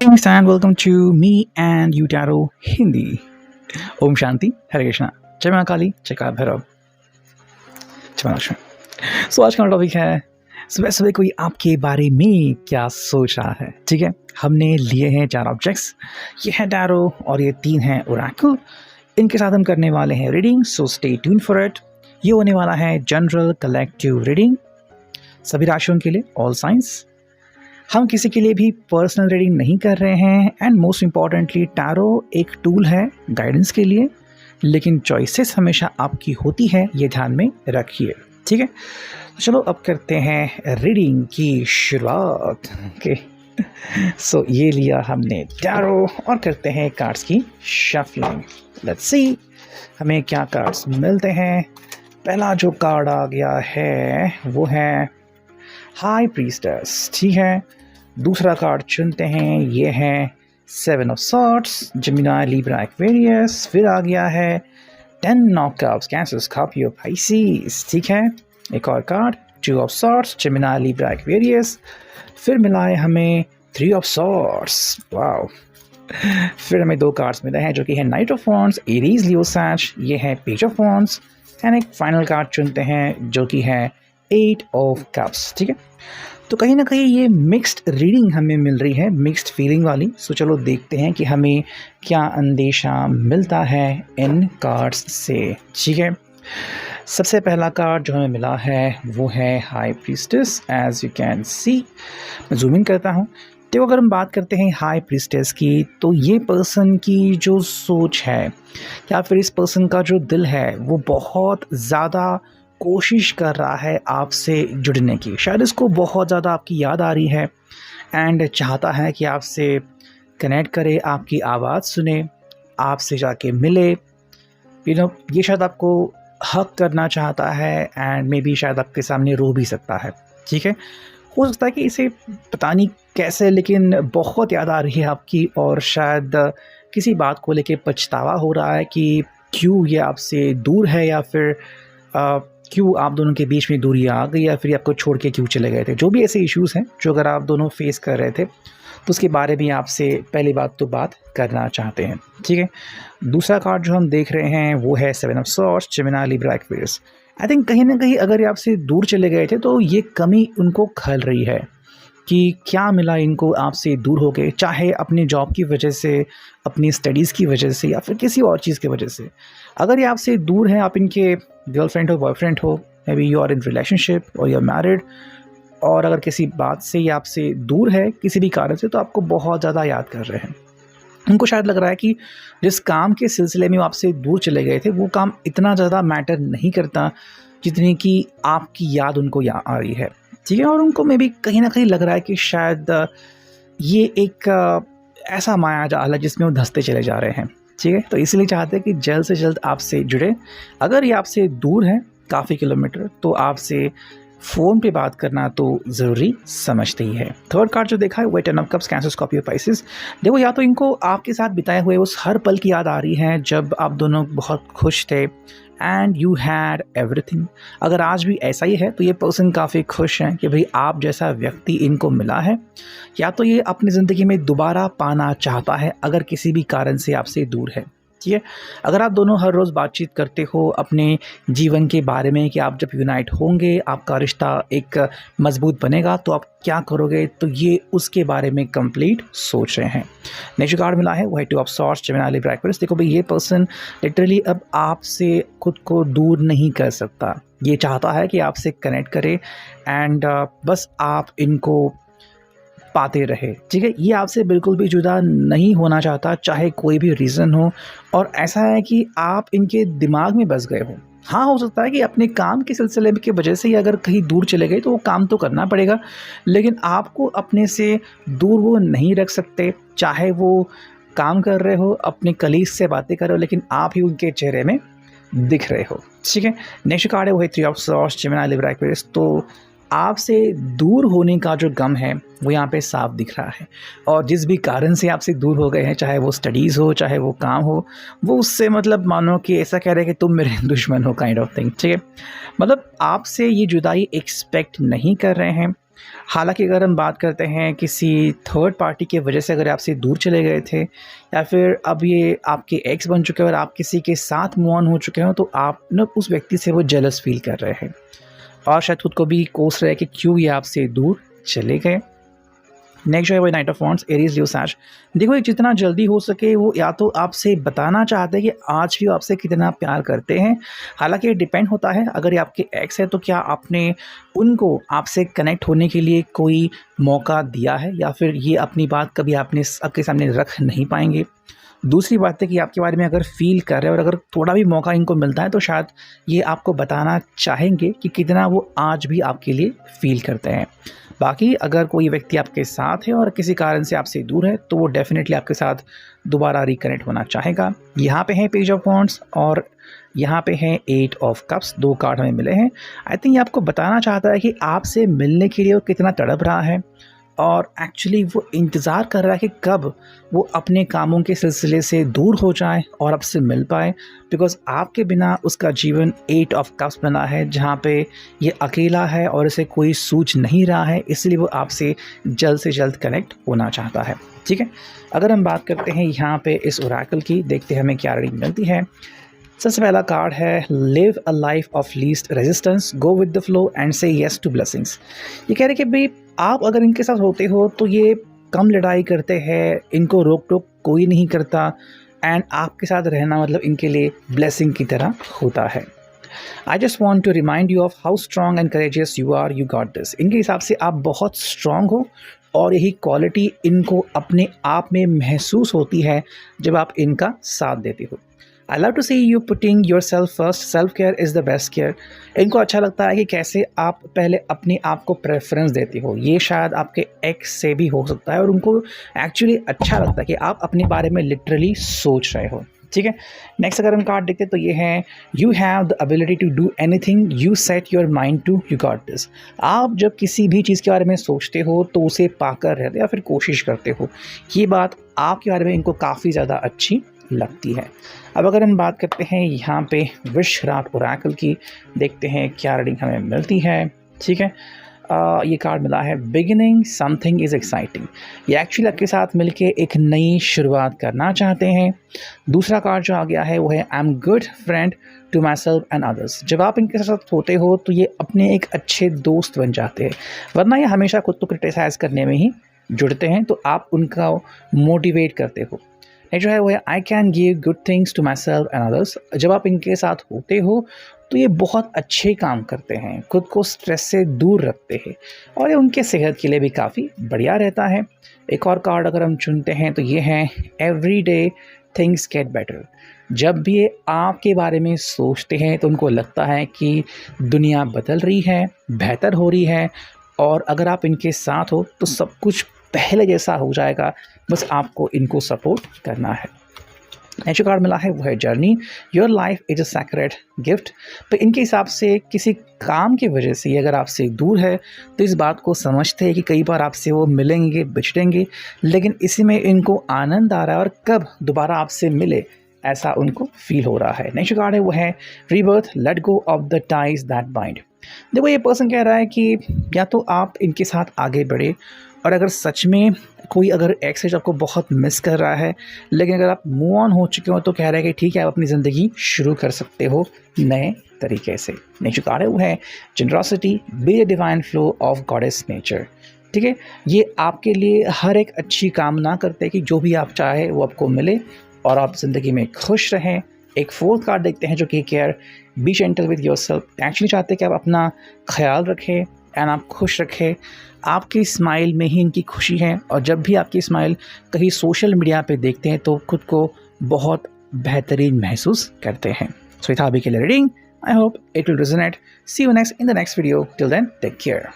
Greetings and welcome to me and Utaro Hindi. Om Shanti, हरे कृष्णा, जय मां काली, जय काल भैरव, जय मां लक्ष्मी। आज का टॉपिक है सुबह सुबह कोई आपके बारे में क्या सोच रहा है। ठीक है, हमने लिए हैं 4 ऑब्जेक्ट्स, ये है टैरो और ये 3 हैं ओरेकल। इनके साथ हम करने वाले हैं reading, so stay tune for it. ये होने वाला है जनरल कलेक्टिव रीडिंग सभी राशियों के लिए, ऑल साइंस। हम किसी के लिए भी पर्सनल रीडिंग नहीं कर रहे हैं एंड मोस्ट इम्पॉर्टेंटली टैरो एक टूल है गाइडेंस के लिए, लेकिन चॉइसेस हमेशा आपकी होती है, ये ध्यान में रखिए। ठीक है, चलो अब करते हैं रीडिंग की शुरुआत। ओके, सो ये लिया हमने टैरो और करते हैं कार्ड्स की शफलिंग। लेट्स सी हमें क्या कार्ड्स मिलते हैं। पहला जो कार्ड आ गया है वो है हाई प्रीस्टेस। ठीक है, दूसरा कार्ड चुनते हैं, ये है 7 of swords, Gemini, Libra, Aquarius. फिर आ गया है 10 of cups, cancer, Scorpio, Pisces. ठीक है, एक और card 2 of swords, Gemini, Libra, Aquarius. फिर मिला है हमें 3 ऑफ सॉर्ड्स, वाओ। फिर हमें 2 कार्ड्स मिले हैं जो कि है नाइट ऑफ वॉन्ड्स, एरीज, लियो, सैज। ये है पेज ऑफ वॉन्ड्स एंड एक फाइनल कार्ड चुनते हैं जो कि है 8 ऑफ कप्स। ठीक है, तो कहीं ना कहीं ये मिक्स्ड रीडिंग हमें मिल रही है, मिक्स्ड फीलिंग वाली। सो चलो देखते हैं कि हमें क्या अंदेशा मिलता है इन कार्ड्स से। ठीक है, सबसे पहला कार्ड जो हमें मिला है वो है high priestess. As you can see, मैं जूम इन करता हूँ। तो अगर हम बात करते हैं हाई प्रीस्टेस की, तो ये पर्सन की जो सोच है या फिर इस पर्सन का जो दिल है वो बहुत ज़्यादा कोशिश कर रहा है आपसे जुड़ने की। शायद इसको बहुत ज़्यादा आपकी याद आ रही है एंड चाहता है कि आपसे कनेक्ट करे, आपकी आवाज़ सुने, आपसे जाके मिले। ये शायद आपको हक करना चाहता है एंड मे बी शायद आपके सामने रो भी सकता है। ठीक है, हो सकता है कि इसे पता नहीं कैसे लेकिन बहुत याद आ रही है आपकी, और शायद किसी बात को लेके पछतावा हो रहा है कि क्यों ये आपसे दूर है, या फिर क्यों आप दोनों के बीच में दूरी आ गई, या फिर आपको छोड़ के क्यों चले गए थे। जो भी ऐसे इश्यूज़ हैं जो अगर आप दोनों फेस कर रहे थे तो उसके बारे में आपसे पहली बात तो बात करना चाहते हैं। ठीक है, दूसरा कार्ड जो हम देख रहे हैं वो है 7 of swords, Gemini, Libra, Aquarius. I think कहीं ना कहीं अगर ये आपसे दूर चले गए थे तो ये कमी उनको खल रही है कि क्या मिला इनको आपसे दूर हो गए, चाहे अपनी जॉब की वजह से, अपनी स्टडीज़ की वजह से, या फिर किसी और चीज़ की वजह से। अगर ये आपसे दूर हैं, आप इनके गर्लफ्रेंड हो, बॉयफ्रेंड हो, maybe you are in relationship और यू आर मैरिड, और अगर किसी बात से ये आपसे दूर है किसी भी कारण से, तो आपको बहुत ज़्यादा याद कर रहे हैं। उनको शायद लग रहा है कि जिस काम के सिलसिले में वो आपसे दूर चले गए थे वो काम इतना ज़्यादा मैटर नहीं करता जितनी कि आपकी याद उनको आ रही है। ठीक है, और उनको मे बी कहीं ना कहीं लग रहा है कि शायद ये एक ऐसा माया जाल है जिसमें वो धंसते चले जा रहे हैं। ठीक है, तो इसलिए चाहते हैं कि जल्द से जल्द आपसे जुड़े। अगर ये आपसे दूर है काफ़ी किलोमीटर, तो आपसे फ़ोन पे बात करना तो ज़रूरी समझते ही है। थर्ड कार्ड जो देखा है वो 10 of cups, cancer, Scorpio, Pisces. देखो, या तो इनको आपके साथ बिताए हुए उस हर पल की याद आ रही है जब आप दोनों बहुत खुश थे एंड यू हैड एवरीथिंग। अगर आज भी ऐसा ही है तो ये पर्सन काफ़ी खुश हैं कि भाई आप जैसा व्यक्ति इनको मिला है, या तो ये अपनी ज़िंदगी में दोबारा पाना चाहता है अगर किसी भी कारण से आपसे दूर है। ठीक है, अगर आप दोनों हर रोज़ बातचीत करते हो अपने जीवन के बारे में कि आप जब यूनाइट होंगे आपका रिश्ता एक मजबूत बनेगा तो आप क्या करोगे, तो ये उसके बारे में कंप्लीट सोच रहे हैं। नेक्स्ट कार्ड मिला है वो है 2 of swords, Gemini, Libra, Aquarius. देखो भाई, ये पर्सन लिटरली अब आपसे खुद को दूर नहीं कर सकता। ये चाहता है कि आपसे कनेक्ट करे एंड बस आप इनको पाते रहे। ठीक है, ये आपसे बिल्कुल भी जुदा नहीं होना चाहता, चाहे कोई भी रीज़न हो। और ऐसा है कि आप इनके दिमाग में बस गए हो। हाँ, हो सकता है कि अपने काम के सिलसिले की वजह से ही अगर कहीं दूर चले गए तो वो काम तो करना पड़ेगा, लेकिन आपको अपने से दूर वो नहीं रख सकते। चाहे वो काम कर रहे हो, अपने कलीग से बातें कर रहे हो, लेकिन आप ही उनके चेहरे में दिख रहे हो। ठीक है, नेक्स्ट कार्ड है वो है 3 of swords, Gemini, Libra, Aquarius. तो आपसे दूर होने का जो गम है वो यहाँ पे साफ दिख रहा है, और जिस भी कारण से आपसे दूर हो गए हैं, चाहे वो स्टडीज़ हो, चाहे वो काम हो, वो उससे मतलब मानो कि ऐसा कह रहे हैं कि तुम मेरे दुश्मन हो, काइंड ऑफ थिंग। ठीक है, मतलब आपसे ये जुदाई एक्सपेक्ट नहीं कर रहे हैं, हालांकि अगर हम बात करते हैं किसी थर्ड पार्टी की वजह से अगर आपसे दूर चले गए थे या फिर अब ये आपके एक्स बन चुके हैं और आप किसी के साथ मूव ऑन हो चुके हो, तो आप ना उस व्यक्ति से वो जेलस फील कर रहे हैं और शायद खुद को भी कोस रहे हैं कि क्यों ये आपसे दूर चले गए। नेक्स्ट जो है वो नाइट ऑफ वॉन्ड्स, एरीज ल्यू सैज। देखो, जितना जल्दी हो सके वो या तो आपसे बताना चाहते हैं कि आज भी आपसे कितना प्यार करते हैं। हालांकि ये डिपेंड होता है, अगर ये आपके एक्स है तो क्या आपने उनको आपसे कनेक्ट होने के लिए कोई मौका दिया है या फिर ये अपनी बात कभी आपके सामने रख नहीं पाएंगे। दूसरी बात है कि आपके बारे में अगर फ़ील कर रहे हैं और अगर थोड़ा भी मौका इनको मिलता है तो शायद ये आपको बताना चाहेंगे कि कितना वो आज भी आपके लिए फ़ील करते हैं। बाकी अगर कोई व्यक्ति आपके साथ है और किसी कारण से आपसे दूर है तो वो डेफिनेटली आपके साथ दोबारा रिकनेक्ट होना चाहेगा। यहाँ पे है पेज ऑफ वॉन्ड्स और यहाँ पे है 8 ऑफ कप्स, 2 कार्ड हमें मिले हैं। आई थिंक ये आपको बताना चाहता है कि आपसे मिलने के लिए वो कितना तड़प रहा है और एक्चुअली वो इंतज़ार कर रहा है कि कब वो अपने कामों के सिलसिले से दूर हो जाए और आपसे मिल पाए, बिकॉज़ आपके बिना उसका जीवन 8 ऑफ कप्स बना है जहाँ पे ये अकेला है और इसे कोई सूझ नहीं रहा है, इसलिए वो आपसे जल्द से जल्द कनेक्ट होना चाहता है। ठीक है, अगर हम बात करते हैं यहाँ पे इस ओरेकल की, देखते हैं हमें क्या रीडिंग मिलती है। सबसे पहला कार्ड है live a life of least resistance, go with the flow and से येस टू ब्लेसिंग्स। ये कह रहे कि भाई आप अगर इनके साथ होते हो तो ये कम लड़ाई करते हैं, इनको रोक टोक कोई नहीं करता एंड आपके साथ रहना मतलब इनके लिए ब्लेसिंग की तरह होता है। I just want to remind you of how strong and courageous you are, you got this. इनके हिसाब से आप बहुत स्ट्रॉन्ग हो और यही क्वालिटी इनको अपने आप में महसूस होती है जब आप इनका साथ देते हो। I love to see you putting yourself first, self care is the best care. इनको अच्छा लगता है कि कैसे आप पहले अपने आप को प्रेफरेंस देते हो। ये शायद आपके एक्स से भी हो सकता है और उनको एक्चुअली अच्छा लगता है कि आप अपने बारे में लिटरली सोच रहे हो। ठीक है, नेक्स्ट अगर हम कार्ड देखते तो ये है you have the ability to do anything you set your mind to, you got this. आप जब किसी भी चीज़ के बारे में सोचते हो तो उसे पाकर रहते या फिर कोशिश करते हो। ये बात आपके बारे में इनको काफ़ी ज़्यादा अच्छी लगती है। अब अगर हम बात करते हैं यहाँ पे विश्वराट ओरेकल की, देखते हैं क्या रीडिंग हमें मिलती है। ठीक है, ये कार्ड मिला है बिगिनिंग समथिंग इज़ एक्साइटिंग। ये एक्चुअली आपके साथ मिलके एक नई शुरुआत करना चाहते हैं। दूसरा कार्ड जो आ गया है वो है I am good friend to myself and others. जब आप इनके साथ होते हो तो ये अपने एक अच्छे दोस्त बन जाते हैं, वरना ये हमेशा खुद को क्रिटिसाइज़ करने में ही जुड़ते हैं, तो आप उनका मोटिवेट करते हो। ये जो है वो है I can give good things to myself and others. जब आप इनके साथ होते हो तो ये बहुत अच्छे काम करते हैं, खुद को स्ट्रेस से दूर रखते हैं और ये उनके सेहत के लिए भी काफ़ी बढ़िया रहता है। एक और कार्ड अगर हम चुनते हैं तो ये है every day things get better. जब भी ये आपके बारे में सोचते हैं तो उनको लगता है कि दुनिया बदल रही है, बेहतर हो रही है और अगर आप इनके साथ हो तो सब कुछ पहले जैसा हो जाएगा, बस आपको इनको सपोर्ट करना है। नेक्स्ट कार्ड मिला है वो है journey, your life is a sacred gift. तो इनके हिसाब से किसी काम की वजह से अगर आपसे दूर है तो इस बात को समझते हैं कि कई बार आपसे वो मिलेंगे बिछड़ेंगे, लेकिन इसी में इनको आनंद आ रहा है और कब दोबारा आपसे मिले ऐसा उनको फील हो रहा है। नेक्स्ट कार्ड है वो है rebirth, let go of the ties that bind. देखो, ये पर्सन कह रहा है कि या तो आप इनके साथ आगे बढ़े और अगर सच में कोई अगर एक्स है जो आपको बहुत मिस कर रहा है, लेकिन अगर आप मूव ऑन हो चुके हो तो कह रहा है कि ठीक है, आप अपनी ज़िंदगी शुरू कर सकते हो नए तरीके से। नेक्स्ट कार्ड है वो है generosity, be the divine flow of goddess nature. ठीक है, ये आपके लिए हर एक अच्छी कामना करते हैं कि जो भी आप चाहे वो आपको मिले और आप ज़िंदगी में खुश रहें। एक फोर्थ कार्ड देखते हैं जो कि care, B gentle with yourself. Actually चाहते हैं कि आप अपना ख्याल रखें एंड आप खुश रखें। आपकी स्माइल में ही इनकी खुशी है और जब भी आपकी स्माइल कहीं सोशल मीडिया पे देखते हैं तो खुद को बहुत बेहतरीन महसूस करते हैं। सो ये था अभी के लिए reading. I hope it will resonate. See you next in the next video. Till then take care.